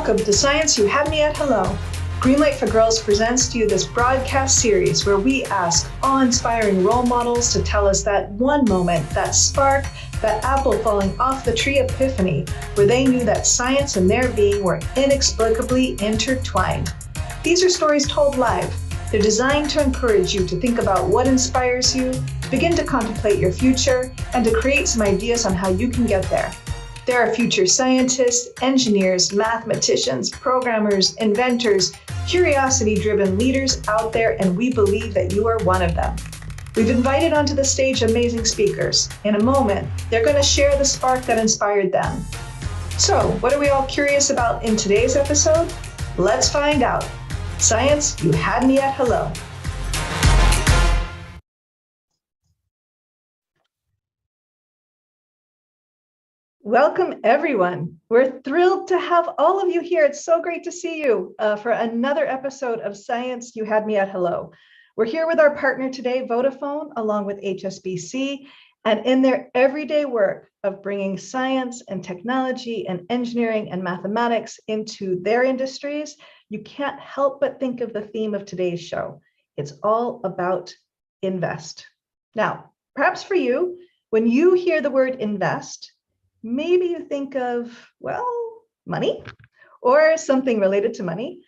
Welcome to Science You Had Me at Hello. Greenlight for Girls presents to you this broadcast series where we ask awe-inspiring role models to tell us that one moment, that spark, that apple falling off the tree epiphany, where they knew that science and their being were inexplicably intertwined. These are stories told live. They're designed to encourage you to think about what inspires you, to begin to contemplate your future, and to create some ideas on how you can get there. There are future scientists, engineers, mathematicians, programmers, inventors, curiosity-driven leaders out there, and we believe that you are one of them. We've invited onto the stage amazing speakers. In a moment, they're going to share the spark that inspired them. So, what are we all curious about in today's episode? Let's find out. Science, you had me at hello. Welcome, everyone. We're thrilled to have all of you here. It's so great to see you for another episode of Science You Had Me at Hello. We're here with our partner today, Vodafone, along with HSBC, and in their everyday work of bringing science and technology and engineering and mathematics into their industries, you can't help but think of the theme of today's show. It's all about invest. Now, perhaps for you, when you hear the word invest, maybe you think of, well, money or something related to money,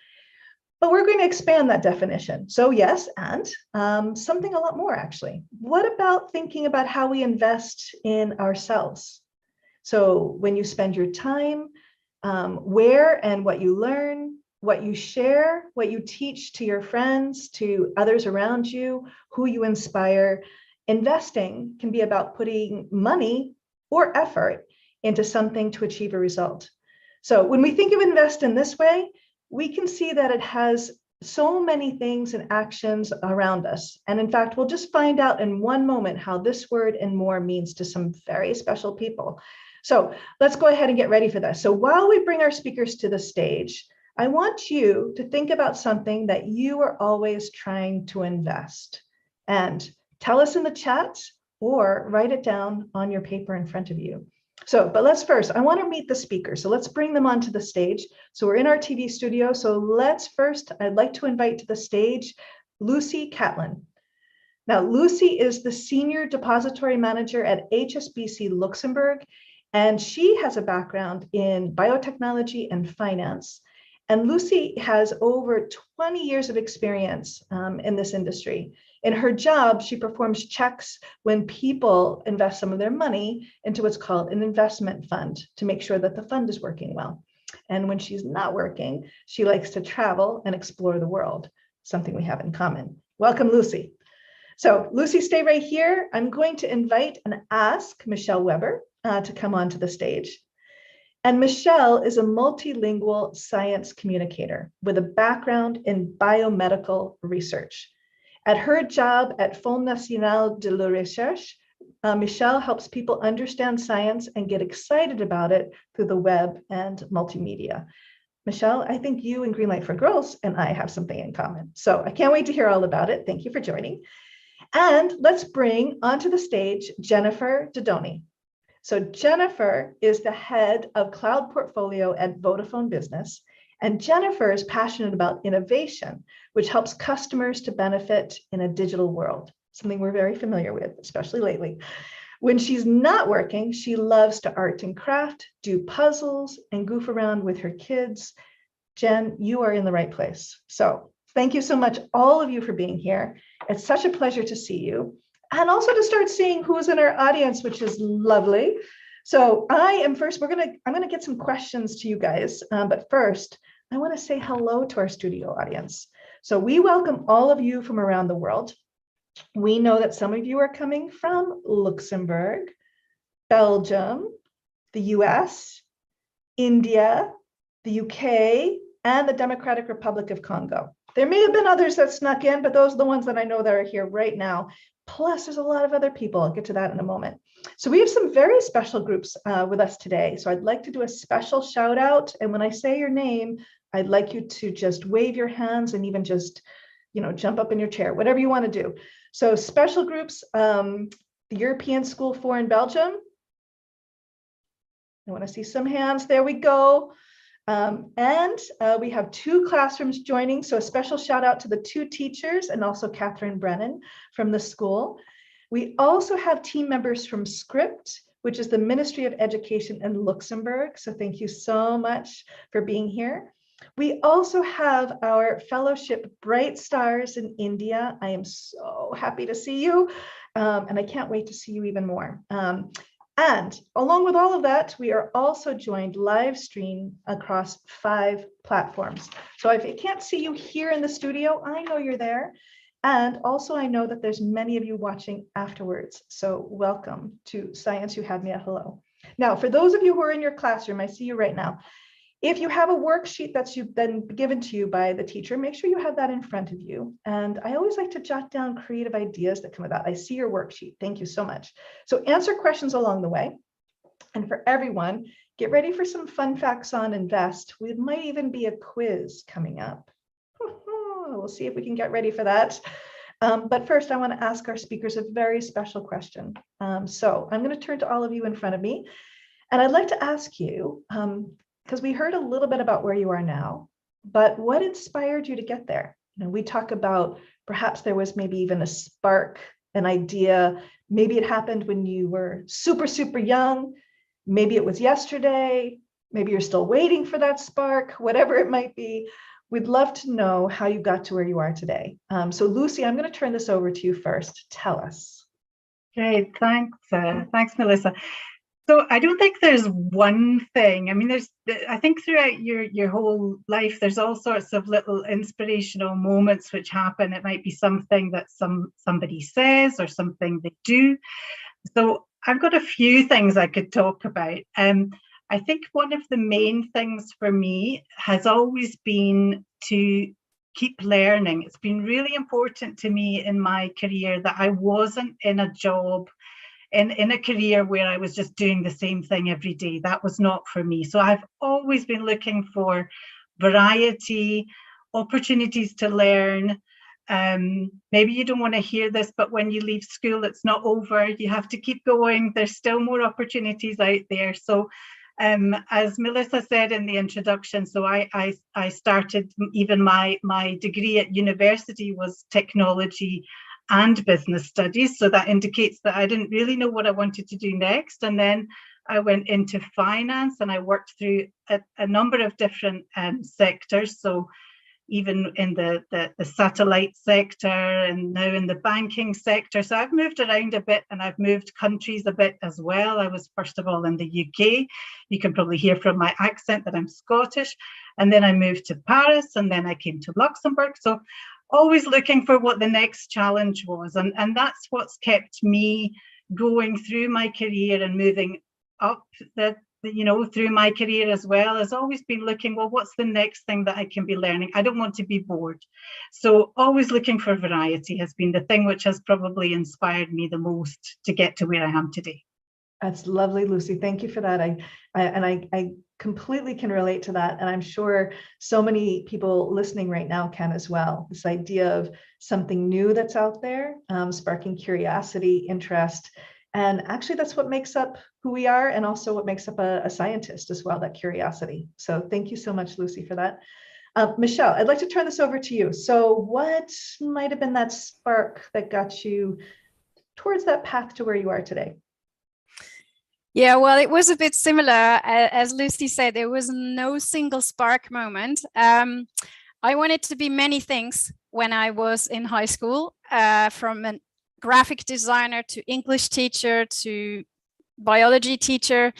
but we're going to expand that definition. So yes, and something a lot more actually. What about thinking about how we invest in ourselves? So when you spend your time, where and what you learn, what you share, what you teach to your friends, to others around you, who you inspire, investing can be about putting money or effort into something to achieve a result. So when we think of invest in this way, we can see that it has so many things and actions around us. And in fact, we'll just find out in one moment how this word and more means to some very special people. So let's go ahead and get ready for this. So while we bring our speakers to the stage, I want you to think about something that you are always trying to invest. And tell us in the chat or write it down on your paper in front of you. So, but let's first, I want to meet the speakers. So let's bring them onto the stage. So we're in our TV studio. So let's first, I'd like to invite to the stage, Lucy Catlin. Now, Lucy is the Senior Depository Manager at HSBC Luxembourg, and she has a background in biotechnology and finance. And Lucy has over 20 years of experience in this industry. In her job, she performs checks when people invest some of their money into what's called an investment fund to make sure that the fund is working well. And when she's not working, she likes to travel and explore the world, something we have in common. Welcome, Lucy. So Lucy, stay right here. I'm going to invite and ask Michelle Weber to come onto the stage. And Michelle is a multilingual science communicator with a background in biomedical research. At her job at Fonds National de la Recherche, Michelle helps people understand science and get excited about it through the web and multimedia. Michelle, I think you and Greenlight for Girls and I have something in common. So I can't wait to hear all about it. Thank you for joining. And let's bring onto the stage Jennifer Dodoni. So Jennifer is the head of cloud portfolio at Vodafone Business. And Jennifer is passionate about innovation, which helps customers to benefit in a digital world, something we're very familiar with, especially lately. When she's not working, she loves to art and craft, do puzzles, and goof around with her kids. Jen, you are in the right place. So thank you so much, all of you, for being here. It's such a pleasure to see you. And also to start seeing who's in our audience, which is lovely. So I'm gonna get some questions to you guys, but first, I want to say hello to our studio audience. So we welcome all of you from around the world. We know that some of you are coming from Luxembourg, Belgium, the US, India, the UK, and the Democratic Republic of Congo. There may have been others that snuck in, but those are the ones that I know that are here right now. Plus, there's a lot of other people. I'll get to that in a moment. So we have some very special groups with us today. So I'd like to do a special shout out. And when I say your name, I'd like you to just wave your hands and even just, jump up in your chair, whatever you want to do. So special groups, the European School 4 in Belgium. I want to see some hands. There we go. And we have 2 classrooms joining. So a special shout out to the 2 teachers and also Catherine Brennan from the school. We also have team members from Script, which is the Ministry of Education in Luxembourg. So thank you so much for being here. We also have our fellowship Bright Stars in India. I am so happy to see you, and I can't wait to see you even more. And along with all of that, we are also joined live stream across 5 platforms. So if I can't see you here in the studio, I know you're there. And also I know that there's many of you watching afterwards. So welcome to Science You Had Me at Hello. Now, for those of you who are in your classroom, I see you right now. If you have a worksheet that's been given to you by the teacher, make sure you have that in front of you. And I always like to jot down creative ideas that come with that. I see your worksheet. Thank you so much. So answer questions along the way. And for everyone, get ready for some fun facts on Invest. We might even be a quiz coming up. We'll see if we can get ready for that. But first, I want to ask our speakers a very special question. So I'm going to turn to all of you in front of me. And I'd like to ask you, because we heard a little bit about where you are now, but what inspired you to get there? You know, we talk about perhaps there was maybe even a spark, an idea. Maybe it happened when you were super, super young. Maybe it was yesterday. Maybe you're still waiting for that spark, whatever it might be. We'd love to know how you got to where you are today. So Lucy, I'm going to turn this over to you first. Tell us. Great, thanks. Thanks, Melissa. So I don't think there's one thing. I mean, I think throughout your whole life, there's all sorts of little inspirational moments which happen. It might be something that somebody says or something they do. So I've got a few things I could talk about. I think one of the main things for me has always been to keep learning. It's been really important to me in my career that I wasn't in a job, in a career where I was just doing the same thing every day. That was not for me. So I've always been looking for variety, opportunities to learn. Maybe you don't want to hear this, but when you leave school, it's not over. You have to keep going. There's still more opportunities out there. So as Melissa said in the introduction, so I started, even my degree at university was technology and business studies. So that indicates that I didn't really know what I wanted to do next. And then I went into finance and I worked through a number of different sectors. So even in the satellite sector and now in the banking sector. So I've moved around a bit and I've moved countries a bit as well. I was first of all in the UK. You can probably hear from my accent that I'm Scottish. And then I moved to Paris and then I came to Luxembourg. So always looking for what the next challenge was. And that's what's kept me going through my career and moving up through my career as well. Has always been looking, well, what's the next thing that I can be learning? I don't want to be bored. So always looking for variety has been the thing which has probably inspired me the most to get to where I am today. That's lovely, Lucy. Thank you for that. I completely can relate to that. And I'm sure so many people listening right now can as well. This idea of something new that's out there, sparking curiosity, interest. And actually, that's what makes up who we are and also what makes up a scientist as well, that curiosity. So thank you so much, Lucy, for that. Michelle, I'd like to turn this over to you. So what might have been that spark that got you towards that path to where you are today? Yeah, well, it was a bit similar. As Lucy said, there was no single spark moment. I wanted to be many things when I was in high school, from a graphic designer to English teacher to biology teacher.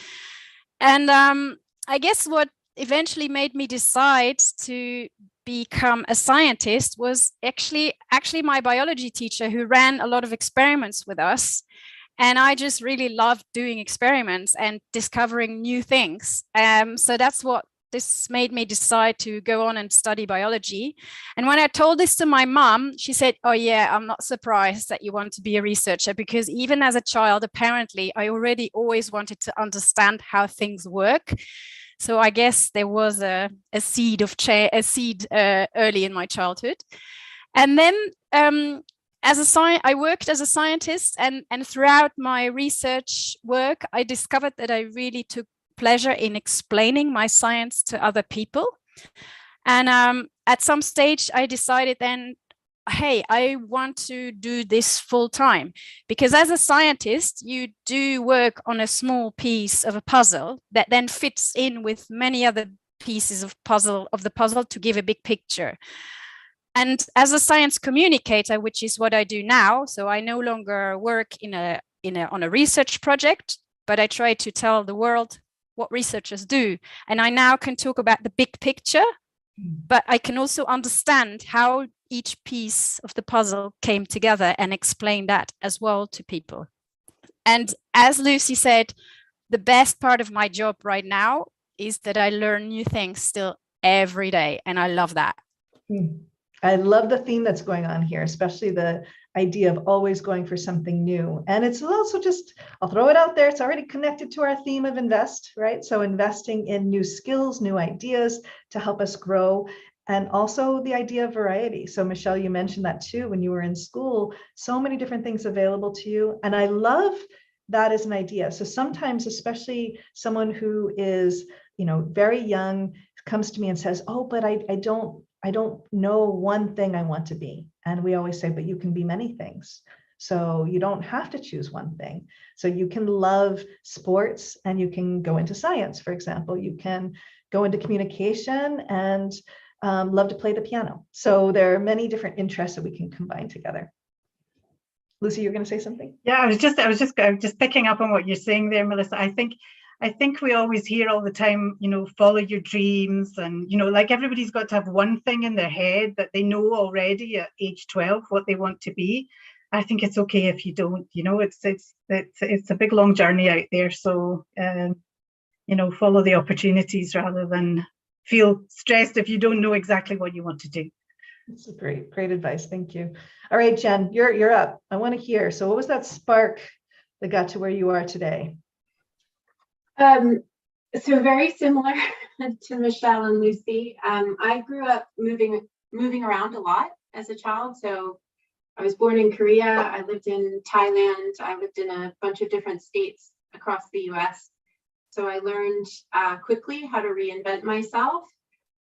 And I guess what eventually made me decide to become a scientist was actually my biology teacher, who ran a lot of experiments with us. And I just really loved doing experiments and discovering new things. So that's what this made me decide to go on and study biology. And when I told this to my mom, she said, oh yeah, I'm not surprised that you want to be a researcher, because even as a child, apparently, I already always wanted to understand how things work. So I guess there was a seed early in my childhood. And then I worked as a scientist, and throughout my research work, I discovered that I really took pleasure in explaining my science to other people. And at some stage, I decided then, hey, I want to do this full time, because as a scientist, you do work on a small piece of a puzzle that then fits in with many other pieces of the puzzle to give a big picture. And as a science communicator, which is what I do now, so I no longer work on a research project, but I try to tell the world what researchers do. And I now can talk about the big picture, but I can also understand how each piece of the puzzle came together and explain that as well to people. And as Lucy said, the best part of my job right now is that I learn new things still every day. And I love that. I love the theme that's going on here, especially the idea of always going for something new. And it's also just, I'll throw it out there, it's already connected to our theme of invest, right? So investing in new skills, new ideas to help us grow, and also the idea of variety. So Michelle, you mentioned that too, when you were in school, so many different things available to you. And I love that as an idea. So sometimes, especially someone who is, very young comes to me and says, oh, but I don't know one thing I want to be. And we always say, but you can be many things. So you don't have to choose one thing. So you can love sports and you can go into science, for example. You can go into communication and love to play the piano. So there are many different interests that we can combine together. Lucy, you're going to say something? Yeah, I was just picking up on what you're saying there, Melissa. I think we always hear all the time, follow your dreams, and like everybody's got to have one thing in their head that they know already at age 12 what they want to be. I think it's okay if you don't. It's a big long journey out there. So follow the opportunities rather than feel stressed if you don't know exactly what you want to do. That's a great advice. Thank you. All right, Jen, you're up. I want to hear. So what was that spark that got to where you are today? So very similar to Michelle and Lucy. I grew up moving around a lot as a child. So I was born in Korea. I lived in Thailand. I lived in a bunch of different states across the US. So I learned quickly how to reinvent myself,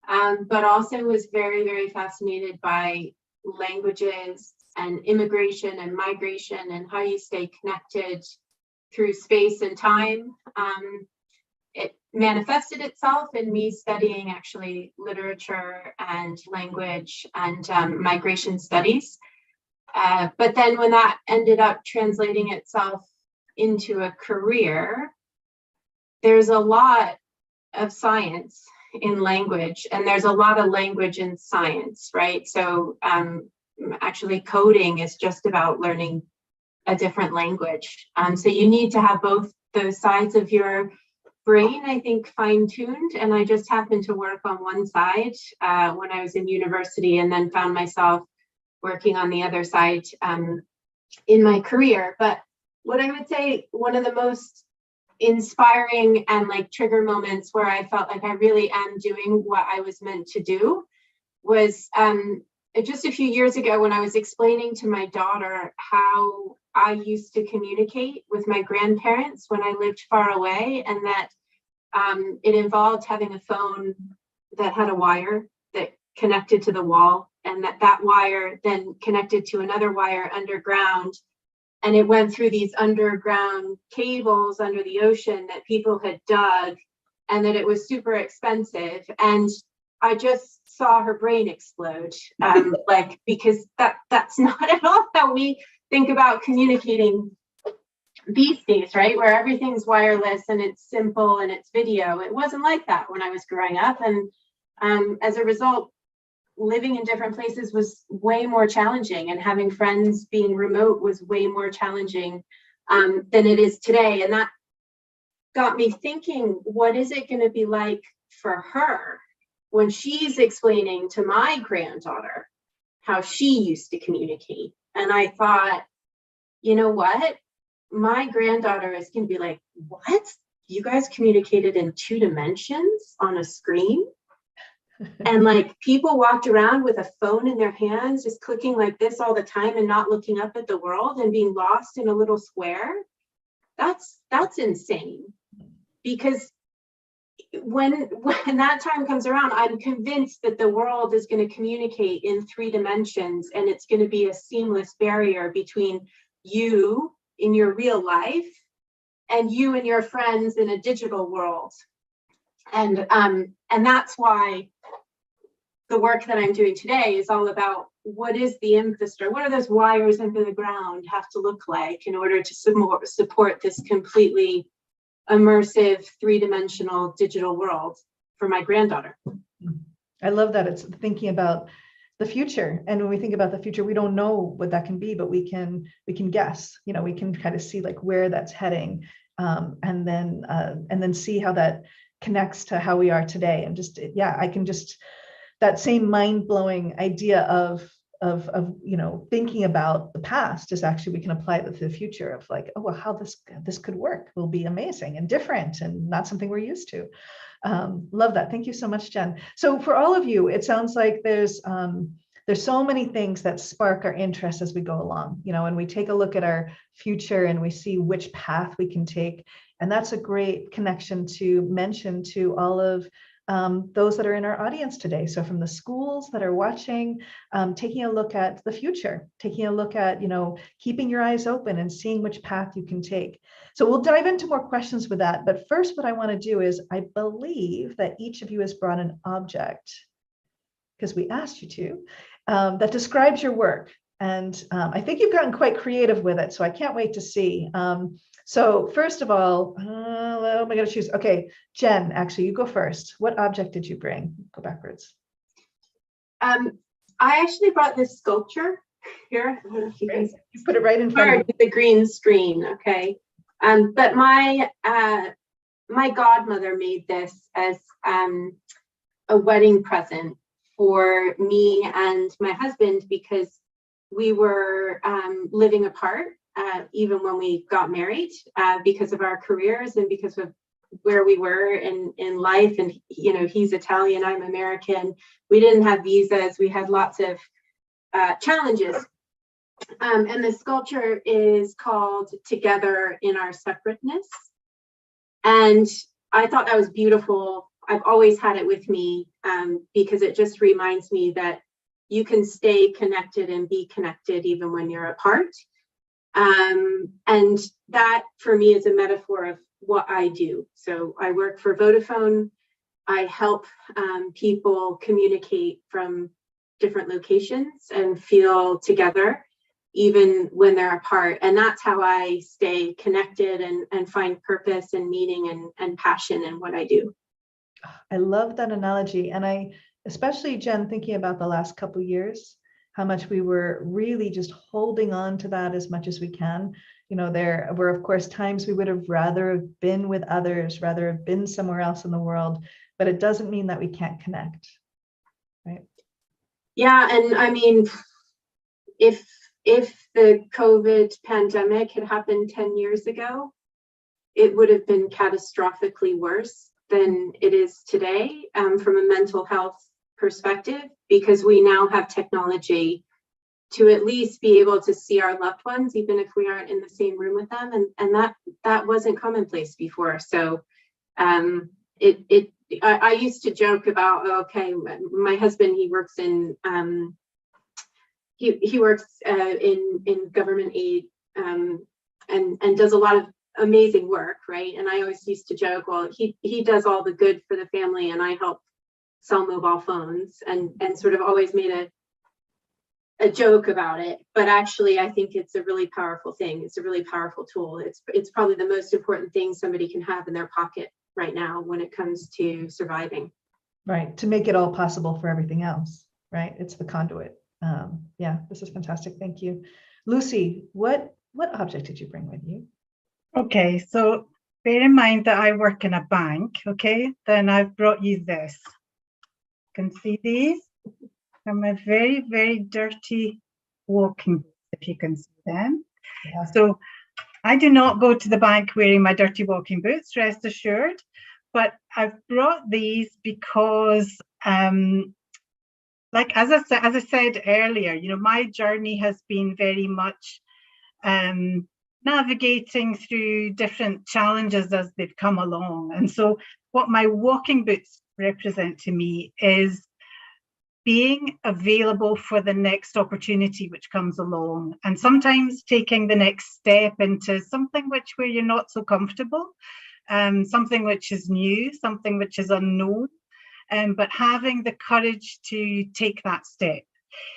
but also was very, very fascinated by languages and immigration and migration and how you stay connected through space and time. It manifested itself in me studying actually literature and language and migration studies. But then when that ended up translating itself into a career, there's a lot of science in language, and there's a lot of language in science, right? So actually coding is just about learning a different language. So you need to have both those sides of your brain, I think, fine-tuned. And I just happened to work on one side when I was in university, and then found myself working on the other side in my career. But what I would say, one of the most inspiring and like trigger moments where I felt like I really am doing what I was meant to do was just a few years ago when I was explaining to my daughter how I used to communicate with my grandparents when I lived far away, and that it involved having a phone that had a wire that connected to the wall, and that wire then connected to another wire underground, and it went through these underground cables under the ocean that people had dug, and that it was super expensive. And I just saw her brain explode, because that's not at all how we think about communicating these days, right? Where everything's wireless and it's simple and it's video. It wasn't like that when I was growing up. And as a result, living in different places was way more challenging, and having friends being remote was way more challenging than it is today. And that got me thinking, what is it going to be like for her when she's explaining to my granddaughter how she used to communicate? And I thought, you know what? My granddaughter is going to be like, what? You guys communicated in 2 dimensions on a screen? And like people walked around with a phone in their hands, just clicking like this all the time and not looking up at the world and being lost in a little square. That's insane, because when that time comes around, I'm convinced that the world is going to communicate in 3 dimensions, and it's going to be a seamless barrier between you in your real life and you and your friends in a digital world. And that's why the work that I'm doing today is all about what is the infrastructure, what are those wires under the ground have to look like in order to support this completely immersive 3-dimensional digital world for my granddaughter. I love that. It's thinking about the future. And when we think about the future, we don't know what that can be, but we can guess, you know, we can kind of see like where that's heading, and then see how that connects to how we are today. And just, yeah, I can just, that same mind-blowing idea of you know, thinking about the past is actually, we can apply it to the future of like, oh, well, how this could work will be amazing and different and not something we're used to. Love that. Thank you so much, Jen. So for all of you, it sounds like there's so many things that spark our interest as we go along, you know, and we take a look at our future and we see which path we can take. And that's a great connection to mention to all of those that are in our audience today. So from the schools that are watching, taking a look at the future, taking a look at, you know, keeping your eyes open and seeing which path you can take. So we'll dive into more questions with that. But first, what I want to do is, I believe that each of you has brought an object, because we asked you to, that describes your work. And I think you've gotten quite creative with it. So I can't wait to see. So first of all, what am I going to choose? Okay, Jen, actually, you go first. What object did you bring? Go backwards. I actually brought this sculpture here. I don't know if you can see. You put it right in front of the green screen, okay. But my godmother made this as a wedding present for me and my husband, because we were living apart even when we got married, because of our careers and because of where we were in life. And, you know, he's Italian, I'm American. We didn't have visas. We had lots of challenges. And the sculpture is called Together in Our Separateness. And I thought that was beautiful. I've always had it with me because it just reminds me that you can stay connected and be connected even when you're apart. And that for me is a metaphor of what I do. So I work for Vodafone. I help people communicate from different locations and feel together even when they're apart. And that's how I stay connected and find purpose and meaning and passion in what I do. I love that analogy. And I, especially Jen, thinking about the last couple of years, how much we were really just holding on to that as much as we can. You know, there were, of course, times we would have rather have been with others, rather have been somewhere else in the world, but it doesn't mean that we can't connect, right? Yeah, and I mean, if the COVID pandemic had happened 10 years ago, it would have been catastrophically worse than it is today from a mental health perspective, because we now have technology to at least be able to see our loved ones, even if we aren't in the same room with them. And that wasn't commonplace before. So I used to joke about, okay, my husband, he works in he works in government aid and does a lot of amazing work, right? And I always used to joke, well, he does all the good for the family and I help sell mobile phones, and sort of always made a joke about it. But actually, I think it's a really powerful thing. It's a really powerful tool. It's probably the most important thing somebody can have in their pocket right now when it comes to surviving. Right, to make it all possible for everything else, right? It's the conduit. Yeah, this is fantastic. Thank you. Lucy, what object did you bring with you? Okay, so bear in mind that I work in a bank, okay? Then I've brought you this. You can see these. I'm a very, very dirty walking boots, if you can see them. Yeah. So I do not go to the bank wearing my dirty walking boots, rest assured. But I've brought these because, like as I said earlier, you know, my journey has been very much navigating through different challenges as they've come along. And so what my walking boots represent to me is being available for the next opportunity which comes along, and sometimes taking the next step into something where you're not so comfortable, something which is new, something which is unknown, but having the courage to take that step.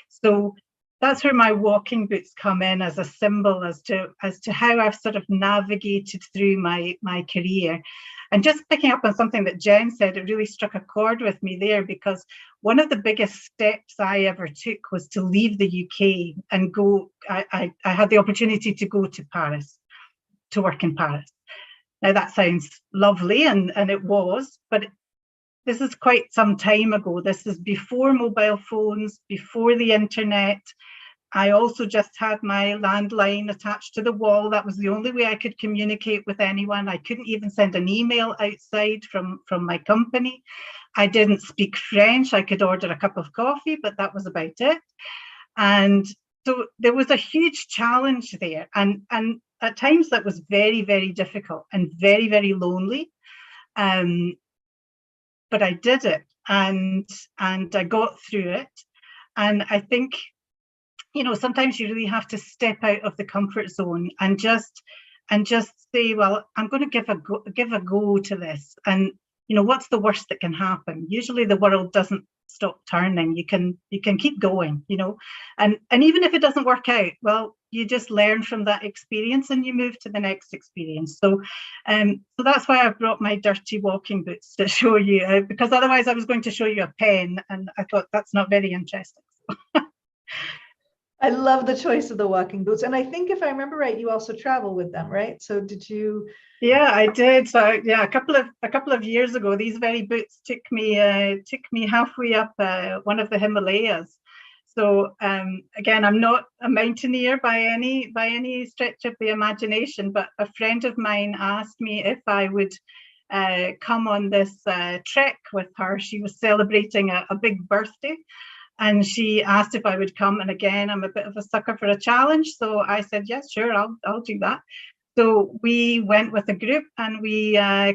So that's where my walking boots come in as a symbol as to how I've sort of navigated through my career. And just picking up on something that Jen said, it really struck a chord with me there, because one of the biggest steps I ever took was to leave the UK and go. I had the opportunity to go to Paris, to work in Paris. Now that sounds lovely, and it was, but this is quite some time ago. This is before mobile phones, before the internet. I also just had my landline attached to the wall. That was the only way I could communicate with anyone. I couldn't even send an email outside from my company. I didn't speak French. I could order a cup of coffee, but that was about it. And so there was a huge challenge there. And at times that was very, very difficult and very, very lonely. But I did it, and I got through it. And I think, sometimes you really have to step out of the comfort zone and just say, well, I'm going to give a go to this. And what's the worst that can happen? Usually the world doesn't stop turning. You can keep going, and even if it doesn't work out, well, you just learn from that experience and you move to the next experience. So that's why I've brought my dirty walking boots to show you, because otherwise I was going to show you a pen, and I thought that's not very interesting. I love the choice of the walking boots. And I think if I remember right, you also travel with them, right? So did you? Yeah, I did. So yeah, a couple of years ago, these very boots took me halfway up one of the Himalayas. So again, I'm not a mountaineer by any stretch of the imagination, but a friend of mine asked me if I would come on this trek with her. She was celebrating a big birthday, and she asked if I would come. And again, I'm a bit of a sucker for a challenge, so I said, yes, sure, I'll do that. So we went with a group, and we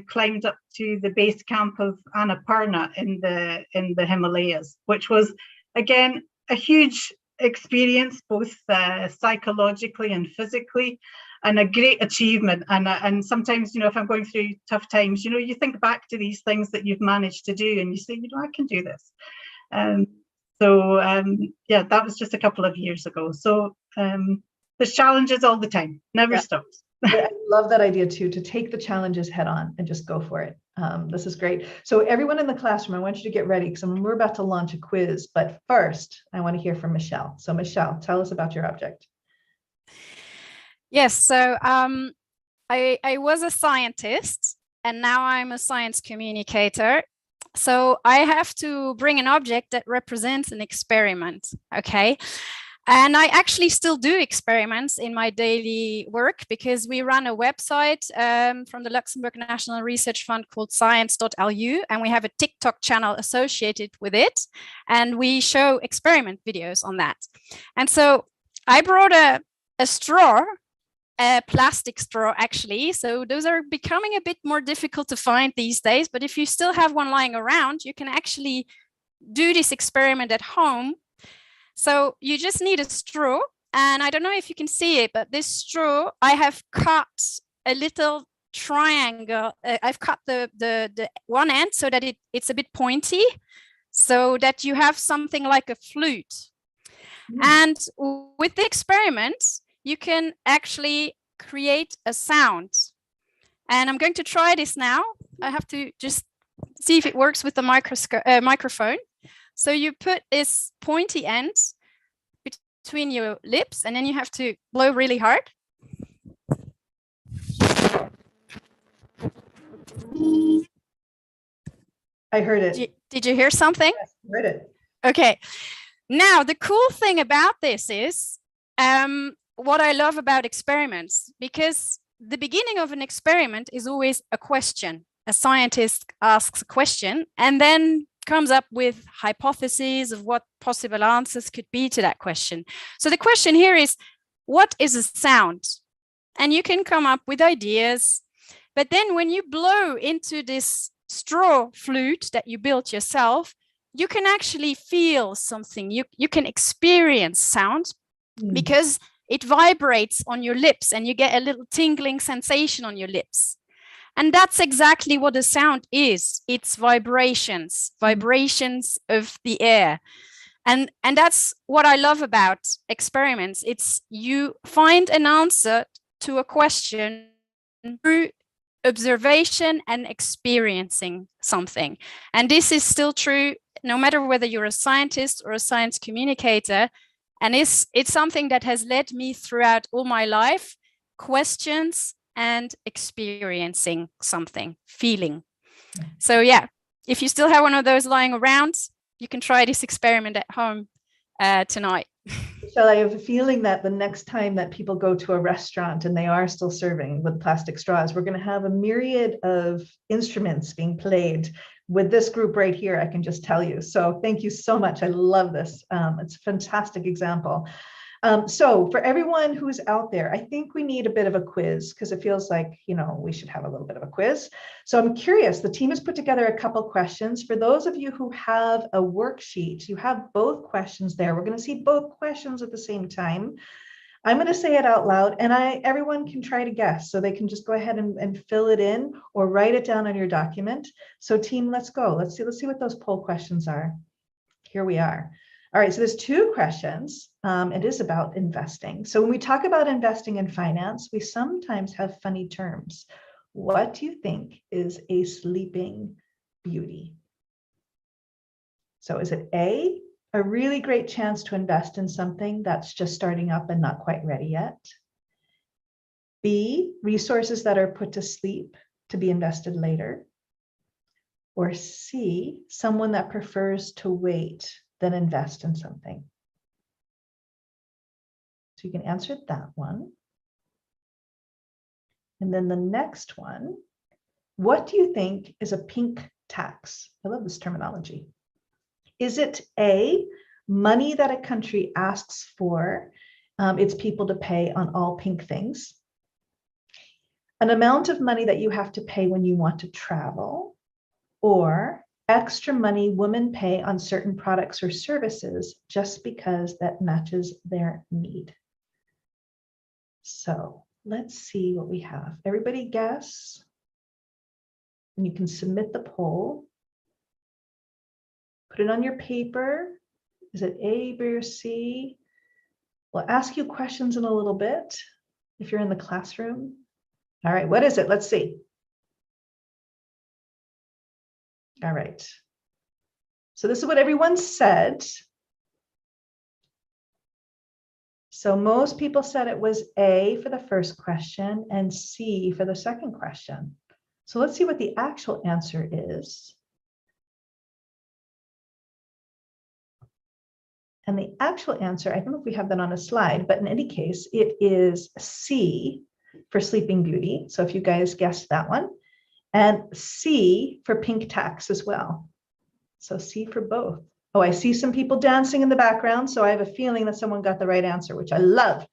climbed up to the base camp of Annapurna in the Himalayas, which was again a huge experience, both psychologically and physically, and a great achievement. And sometimes, if I'm going through tough times, you think back to these things that you've managed to do, and you say, I can do this. Yeah, that was just a couple of years ago. So there's challenges all the time, never stops. I love that idea too, to take the challenges head on and just go for it. This is great. So everyone in the classroom, I want you to get ready, because we're about to launch a quiz. But first, I want to hear from Michelle. So Michelle, tell us about your object. Yes, so I was a scientist, and now I'm a science communicator. So I have to bring an object that represents an experiment, okay? And I actually still do experiments in my daily work, because we run a website from the Luxembourg National Research Fund called science.lu, and we have a TikTok channel associated with it, and we show experiment videos on that. And so I brought a straw, a plastic straw actually. So those are becoming a bit more difficult to find these days, but if you still have one lying around, you can actually do this experiment at home. So you just need a straw, and I don't know if you can see it, but this straw, I have cut a little triangle. I've cut the one end so that it's a bit pointy, so that you have something like a flute. And with the experiment, you can actually create a sound. And I'm going to try this now. I have to just see if it works with the microphone. So you put this pointy end between your lips, and then you have to blow really hard. I heard it. Did you hear something? Yes, I heard it. Okay. Now, the cool thing about this is what I love about experiments, because the beginning of an experiment is always a question. A scientist asks a question and then comes up with hypotheses of what possible answers could be to that question. So the question here is, what is a sound? and you can come up with ideas. But then when you blow into this straw flute that you built yourself, you can actually feel something. You can experience sound because it vibrates on your lips and you get a little tingling sensation on your lips. And that's exactly what a sound is. It's vibrations of the air. And that's what I love about experiments. It's you find an answer to a question through observation and experiencing something. And this is still true no matter whether you're a scientist or a science communicator. And it's something that has led me throughout all my life, questions and experiencing something, feeling. So yeah, if you still have one of those lying around, you can try this experiment at home tonight. Michelle, I have a feeling that the next time that people go to a restaurant and they are still serving with plastic straws, we're going to have a myriad of instruments being played with this group right here, I can just tell you. So thank you so much. I love this. It's a fantastic example. So for everyone who's out there, I think we need a bit of a quiz because it feels like, you know, we should have a little bit of a quiz. So I'm curious, the team has put together a couple questions. For those of you who have a worksheet, you have both questions there. We're going to see both questions at the same time. I'm going to say it out loud and everyone can try to guess. So they can just go ahead and fill it in or write it down on your document. So team, let's go. Let's see what those poll questions are. Here we are. All right, so there's two questions. It is about investing. So when we talk about investing in finance, we sometimes have funny terms. What do you think is a sleeping beauty? So is it A, a really great chance to invest in something that's just starting up and not quite ready yet? B, resources that are put to sleep to be invested later? Or C, someone that prefers to wait than invest in something? So you can answer that one. And then the next one, what do you think is a pink tax? I love this terminology. Is it A, money that a country asks for its people to pay on all pink things? An amount of money that you have to pay when you want to travel? Or extra money women pay on certain products or services just because that matches their need? So let's see what we have. Everybody guess. And you can submit the poll. Put it on your paper. Is it A, B, or C? We'll ask you questions in a little bit if you're in the classroom. All right, what is it? Let's see. All right. So this is what everyone said. So most people said it was A for the first question and C for the second question. So let's see what the actual answer is. And the actual answer, I don't know if we have that on a slide, but in any case, it is C for Sleeping Beauty. So if you guys guessed that one, and C for pink tax as well. So C for both. Oh, I see some people dancing in the background. So I have a feeling that someone got the right answer, which I love.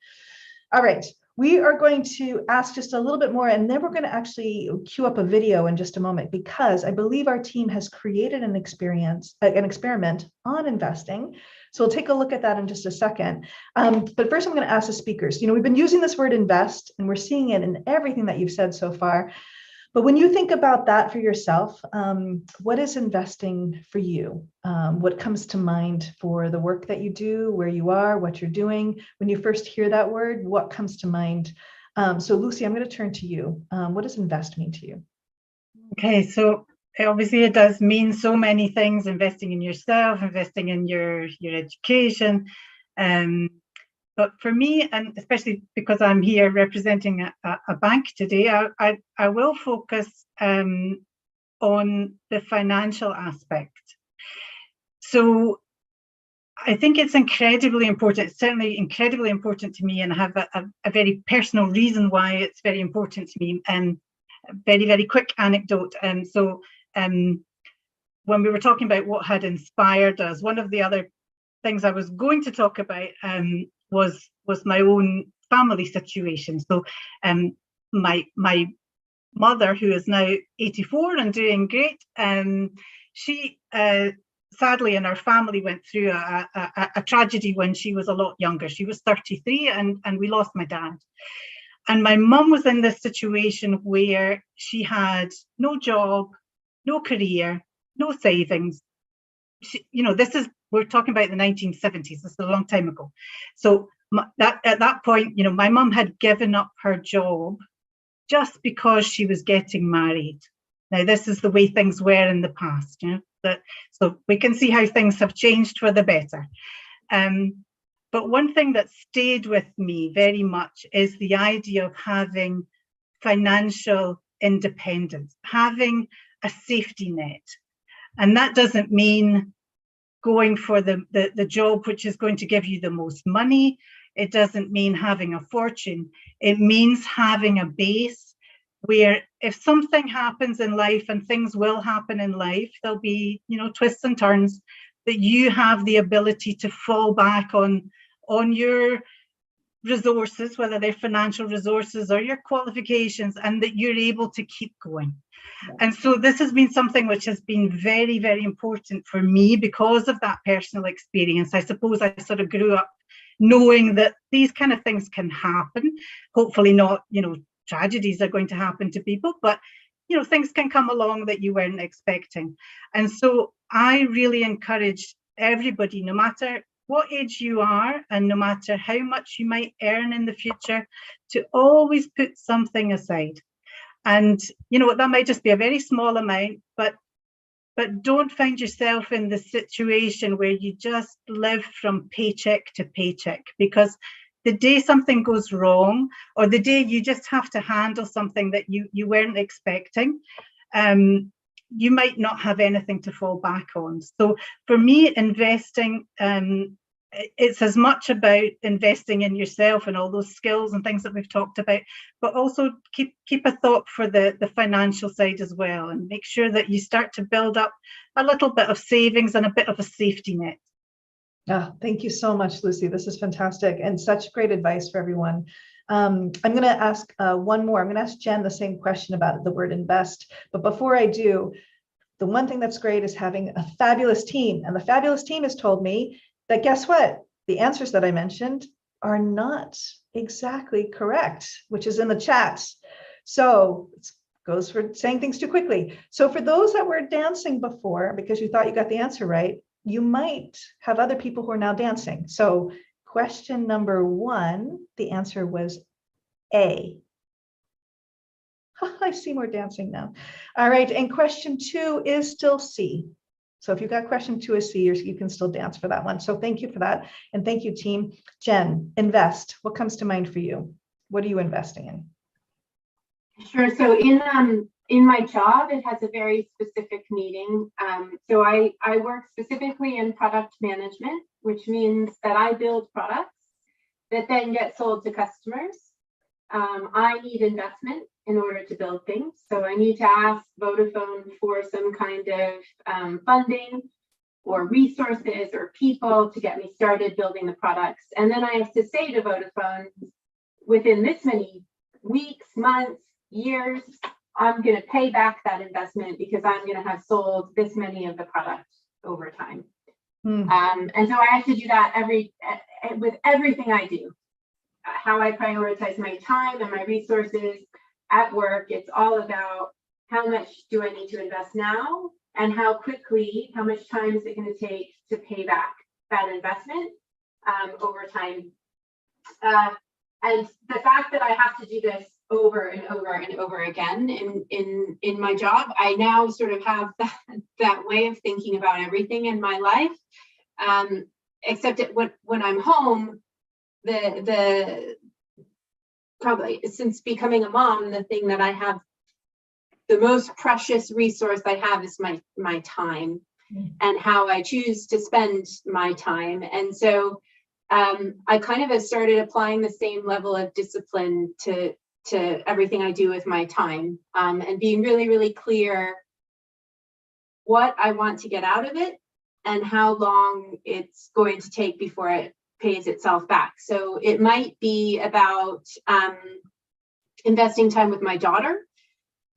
All right, we are going to ask just a little bit more, and then we're going to actually queue up a video in just a moment, because I believe our team has created an experiment on investing. So we'll take a look at that in just a second. But first I'm going to ask the speakers. You know, we've been using this word invest, and we're seeing it in everything that you've said so far. But when you think about that for yourself, what is investing for you? What comes to mind for the work that you do, where you are, what you're doing? When you first hear that word, what comes to mind? So Lucy, I'm going to turn to you. What does invest mean to you? Okay, so obviously it does mean so many things: investing in yourself, investing in your education. But for me, and especially because I'm here representing a bank today, I will focus on the financial aspect. So I think it's incredibly important. It's certainly incredibly important to me, and I have a very personal reason why it's very important to me. And a very, very quick anecdote. So when we were talking about what had inspired us, one of the other things I was going to talk about was my own family situation. So my mother, who is now 84 and doing great, she sadly in our family went through a tragedy when she was a lot younger. She was 33 and we lost my dad. And my mum was in this situation where she had no job, no career, no savings. We're talking about the 1970s. This is a long time ago. So at that point, my mum had given up her job just because she was getting married. Now, this is the way things were in the past, so we can see how things have changed for the better. But one thing that stayed with me very much is the idea of having financial independence, having a safety net. And that doesn't mean going for the job which is going to give you the most money. It doesn't mean having a fortune. It means having a base where if something happens in life, and things will happen in life, there'll be, twists and turns, that you have the ability to fall back on your resources, whether they're financial resources or your qualifications, and that you're able to keep going. And so this has been something which has been very, very important for me because of that personal experience. I suppose I sort of grew up knowing that these kind of things can happen. Hopefully not, tragedies are going to happen to people, but things can come along that you weren't expecting. And so I really encourage everybody, no matter what age you are and no matter how much you might earn in the future, to always put something aside. And that might just be a very small amount, but don't find yourself in the situation where you just live from paycheck to paycheck, because the day something goes wrong, or the day you just have to handle something that you weren't expecting, you might not have anything to fall back on. So for me, investing, it's as much about investing in yourself and all those skills and things that we've talked about, but also keep a thought for the financial side as well, and make sure that you start to build up a little bit of savings and a bit of a safety net. Oh, thank you so much, Lucy. This is fantastic and such great advice for everyone. I'm going to ask one more. I'm going to ask Jen the same question about the word invest. But before I do, the one thing that's great is having a fabulous team. And the fabulous team has told me that, guess what? The answers that I mentioned are not exactly correct, which is in the chat. So it goes for saying things too quickly. So for those that were dancing before, because you thought you got the answer right, you might have other people who are now dancing. So question number 1, the answer was A. I see more dancing now. All right, and question 2 is still C. So if you got question 2 is C, you can still dance for that one. So thank you for that. And thank you, team. Jen, invest. What comes to mind for you? What are you investing in? Sure. So in my job, it has a very specific meaning. So I work specifically in product management, which means that I build products that then get sold to customers. I need investment in order to build things. So I need to ask Vodafone for some kind of funding or resources or people to get me started building the products. And then I have to say to Vodafone, within this many weeks, months, years, I'm going to pay back that investment because I'm going to have sold this many of the products over time. And so I have to do that with everything I do. How I prioritize my time and my resources at work, it's all about how much do I need to invest now, and how much time is it going to take to pay back that investment over time. And the fact that I have to do this over and over and over again in my job, I now sort of have that way of thinking about everything in my life, except when I'm home, the probably since becoming a mom, the thing that I have, the most precious resource I have is my time and how I choose to spend my time. And so I kind of have started applying the same level of discipline to everything I do with my time, and being really, really clear what I want to get out of it and how long it's going to take before pays itself back. So it might be about investing time with my daughter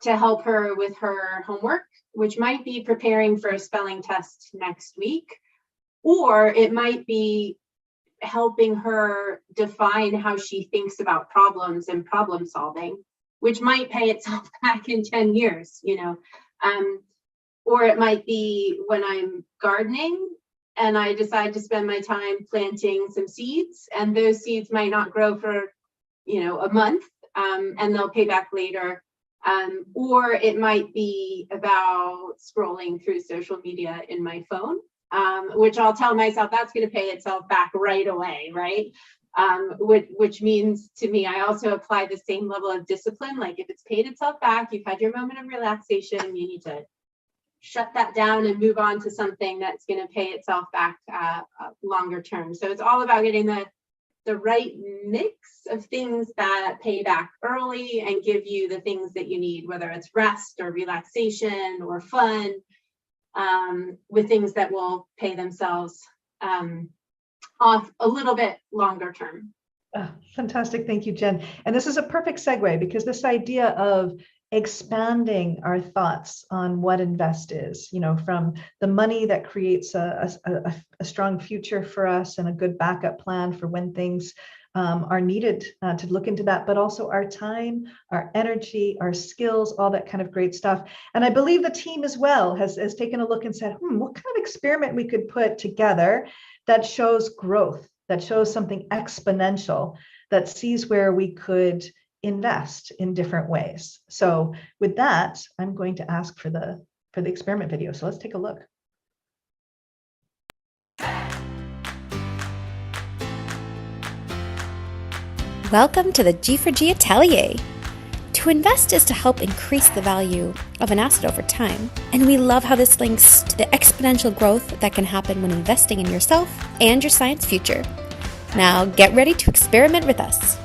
to help her with her homework, which might be preparing for a spelling test next week, or it might be helping her define how she thinks about problems and problem solving, which might pay itself back in 10 years, you know. Or it might be when I'm gardening and I decide to spend my time planting some seeds, and those seeds might not grow for, you know, a month, and they'll pay back later. Or it might be about scrolling through social media in my phone, which I'll tell myself that's going to pay itself back right away, right? Which means to me, I also apply the same level of discipline. Like if it's paid itself back, you've had your moment of relaxation, you need to shut that down and move on to something that's going to pay itself back longer term. So it's all about getting the right mix of things that pay back early and give you the things that you need, whether it's rest or relaxation or fun, with things that will pay themselves off a little bit longer term. Oh, fantastic. Thank you, Jen. And this is a perfect segue, because this idea of expanding our thoughts on what invest is, you know, from the money that creates a strong future for us and a good backup plan for when things are needed to look into that, but also our time, our energy, our skills, all that kind of great stuff. And I believe the team as well has taken a look and said, what kind of experiment we could put together that shows growth, that shows something exponential, that sees where we could invest in different ways. So with that, I'm going to ask for the experiment video. So let's take a look. Welcome to the G4G Atelier. To invest is to help increase the value of an asset over time, and we love how this links to the exponential growth that can happen when investing in yourself and your science future. Now get ready to experiment with us.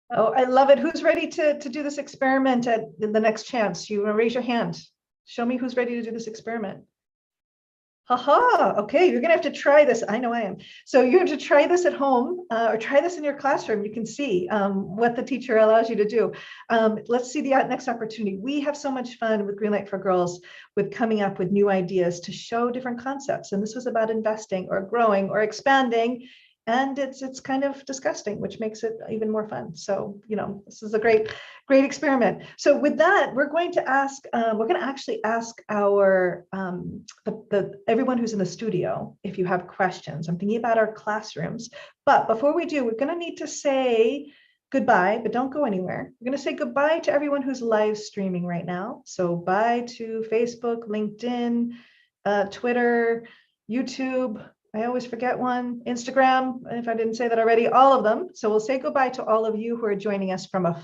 Oh, I love it. Who's ready to do this experiment at the next chance? You want to raise your hand. Show me who's ready to do this experiment. Haha, okay, you're gonna have to try this. I know I am. So you have to try this at home or try this in your classroom. You can see what the teacher allows you to do. Let's see the next opportunity. We have so much fun with Greenlight for Girls with coming up with new ideas to show different concepts. And this was about investing or growing or expanding. And it's kind of disgusting, which makes it even more fun. So, this is a great experiment. So with that, we're going to actually ask our everyone who's in the studio if you have questions. I'm thinking about our classrooms, but before we do, we're going to need to say goodbye, but don't go anywhere. We're going to say goodbye to everyone who's live streaming right now. So bye to Facebook, LinkedIn, Twitter, YouTube. I always forget one, Instagram, if I didn't say that already, all of them. So we'll say goodbye to all of you who are joining us from